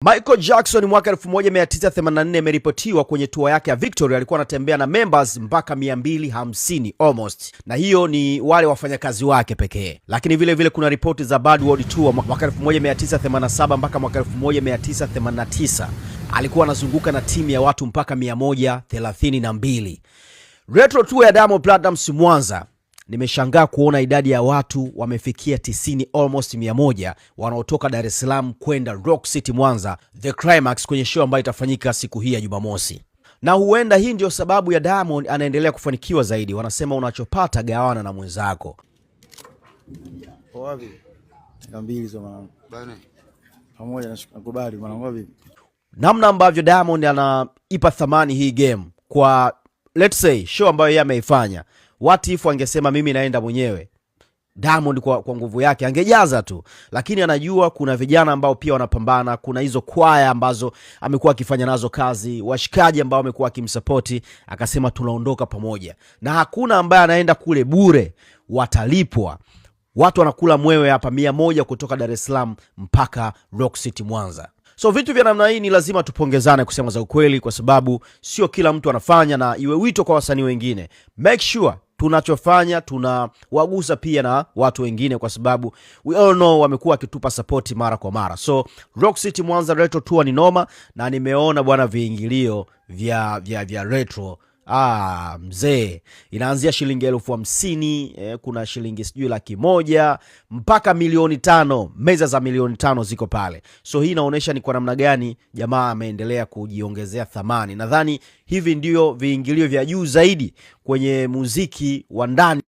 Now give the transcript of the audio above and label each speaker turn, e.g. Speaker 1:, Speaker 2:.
Speaker 1: Michael Jackson mwaka 1984 ameripotiwa kwenye tour yake ya Victory alikuwa anatembea na members mpaka 250 almost, na hiyo ni wale wafanyakazi wake pekee. Lakini vile vile kuna ripoti za Bad World Tour mwaka 1987 mpaka mwaka 1989 alikuwa anazunguka na timu ya watu mpaka 132. Retro Tour ya Diamond Platnumz Mwanza, nimeshangaa kuona idadi ya watu wamefikia 90 almost 100 wanaotoka Dar es Salaam kwenda Rock City Mwanza The Climax kwenye show ambayo itafanyika siku hii ya Jumamosi. Na huenda hii ndio sababu ya Diamond anaendelea kufanikiwa zaidi. Wanasema unachopata gawana na mwenzako.
Speaker 2: Wapi? Mbili hizo mwanangu. Bana. Pamoja nakubali mwanangu vipi?
Speaker 1: Namna ambavyo Diamond anaipa thamani hii game kwa let's say show ambayo yeye ameifanya. What if angesema mimi naenda mwenyewe? Diamond kwa nguvu yake angejaza tu, lakini anajua kuna vijana ambao pia wanapambana, kuna hizo kwaya ambazo amekuwa akifanya nazo kazi, washikaji ambao amekuwa akimsupport, akasema tunaondoka pamoja. Na hakuna ambaye anaenda kule bure, watalipwa. Watu wanakula mwewe hapa 100 kutoka Dar es Salaam mpaka Rock City Mwanza. So vitu vya namna hii ni lazima tupongezane kusema za ukweli, kwa sababu sio kila mtu anafanya, na iwe wito kwa wasanii wengine. Make sure tunachofanya tunawagusa pia na watu wengine, kwa sababu we all know wamekuwa akitupa support mara kwa mara. So Rock City Mwanza Retro Tour ni noma, na nimeona bwana viingilio vya Retro mzee inaanzia shilingi 50,000, kuna shilingi sijui 100,000 mpaka 500,000. Meza za 500,000 ziko pale. So hii inaonyesha ni kwa namna gani jamaa ameendelea kujiongezea thamani. Nadhani hivi ndio viingilio vya juu zaidi kwenye muziki wa ndani.